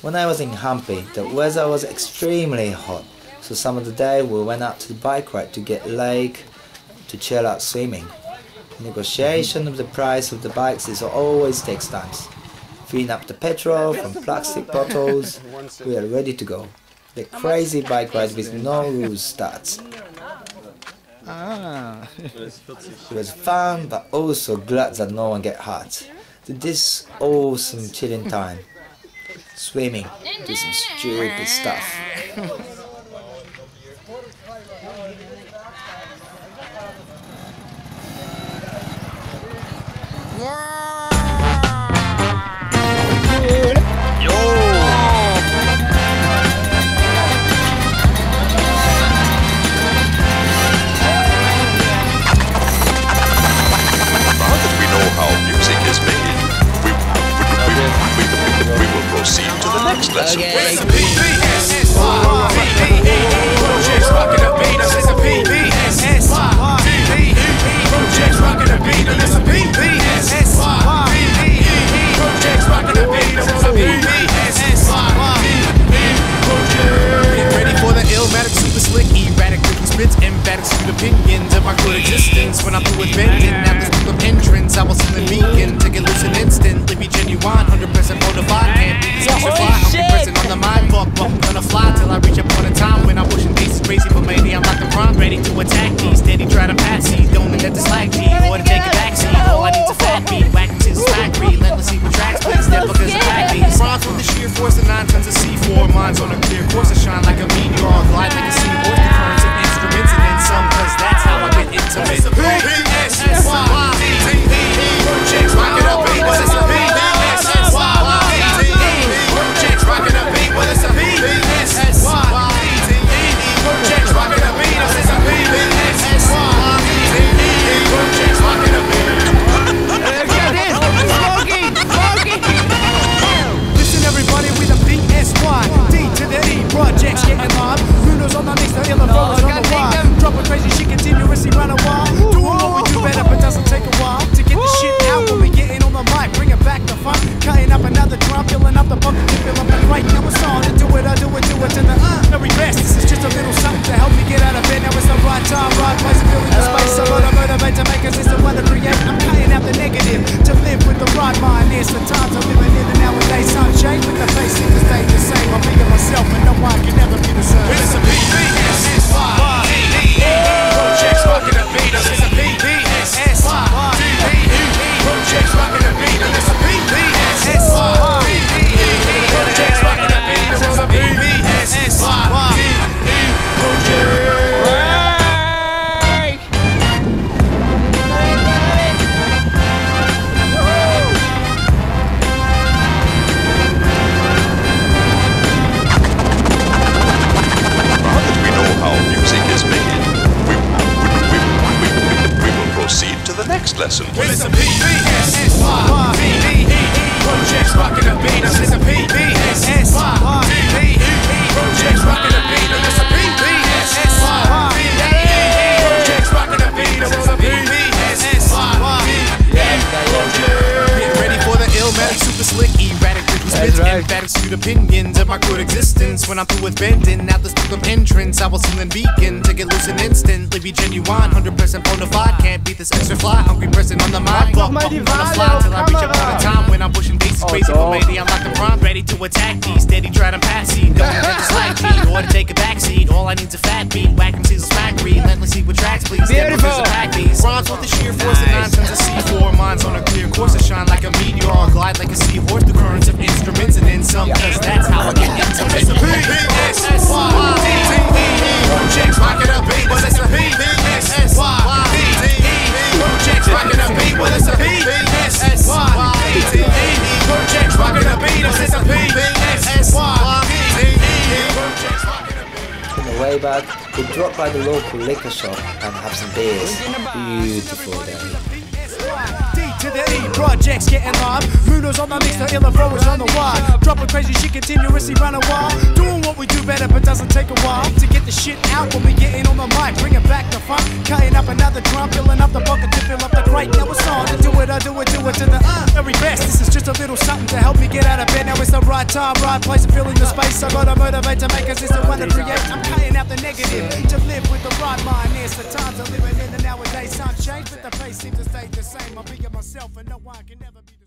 When I was in Hampi, the weather was extremely hot, so some of the day we went out to the bike ride to get lake to chill out swimming. Negotiation of the price of the bikes is always takes time. Filling up the petrol from plastic bottles, we are ready to go. The crazy bike ride with no rules starts. It was fun, but also glad that no one get hurt. This awesome chilling time. Swimming, do some stupid stuff. Proceed to the next lesson. Projects rocking the beat. It's a projects rocking the beat. It's a projects rocking the beat. It's a get ready for the illmatic, super slick, erratic, quickly spits emphatic, suit opinions of my good existence. When I'm through with bending, now this book of entrance, I will see the beacon to get loose and instantly be genuine, 100% bona fide. Can't be this fly. I'm pressing on the mind, fuck, I'm gonna fly till I reach a point in time when I'm pushing bases crazy, but maybe I'm like the prime, ready to attack me. Steady try to pass these, don't let this lag me, or to take a backseat. All I need to fat me, whacking to the factory, relentlessly with tracks, please step because of tag me. Bronze with the sheer force of 9 tons of C4, minds on a clear course to shine like a meteor, glide like a seahorse, the currents of instruments and then some, cause that's how I get intimate. It's a projects rocking up beat, but it's a projects rocking the beat, well it's a projects rocking the beat, it's a projects rocking the beat. Listen everybody, we the PSY, D to the E, projects getting live. Runners on the mix, the other rollers on the wire. Dropping crazy shit continuously run a while. Doing what we do better, but doesn't take a while to get the shit out when we getting on the mic. Bring it back the fun, cutting up another drum, filling up the bucket, fill up and right. Now it's on to do it, I do it to the very best. This is just a little something to help me get out of bed. Now it's the right time, right place, filling the space. I gotta motivate to make a system what to create. I'm cutting out the negative to live with the right mind. There's the times I'm living in the nowadays. Sunshine with the face seems to stay the same. I'm being myself and no one can never be the same. It's a projects rocking the beat. It's a projects rocking the beat. It's a projects rocking the beat. It's a next lesson. It's a projects rocking the beat. It's a projects rocking the beat. It's a projects rocking the beat. Get ready for the illmatic, super slick, erratic, spits emphatic, suit opinions of my good existence. When I'm through with bending, out this book of entrance, I will seal and beacon to get loose and instantly be genuine, 100% bona fide. Can't beat this extra fly, hungry person on the mind. Fuck, I'm gonna fly till I reach a point in time when I'm pushing bases crazy, but maybe I'm like the prime, ready to attack these. Steady try to pass these, don't let this lag me, or to take a backseat. All I need's a fat beat, whacking seasons factory, relentlessly with tracks, please. Step because of pack these. Bronze with the sheer force of 9 tons of C4, minds on a clear course to shine like a meteor, glide like a seahorse, the currents of instruments and then some, cause that's how I get intimate. It's a projects rocking the beat, well it's a projects rocking the beat, well it's a projects rocking the beat, it's a On the way back, we dropped by the local liquor shop and have some beers. Beautiful day. D to the E, projects getting live. Runners on the mix, the illa throwers on the wide. Drop Pumping crazy shit, continuously running wild. Doing what we do better, but doesn't take a while to get the shit out when we getting on the mic. Bringing back the funk, cutting up another drum, filling up the bucket to fill up the crate. Now it's on to do it to the very best. This is just a little something to help me get out of bed. Now it's the right time, right place, and filling the space. I gotta motivate to make a system one to create. I'm cutting out the negative to live with the right mind. It's the times I'm living in, and nowadays times change, but the pace seems to stay the same. I'm being myself, and no one can ever be.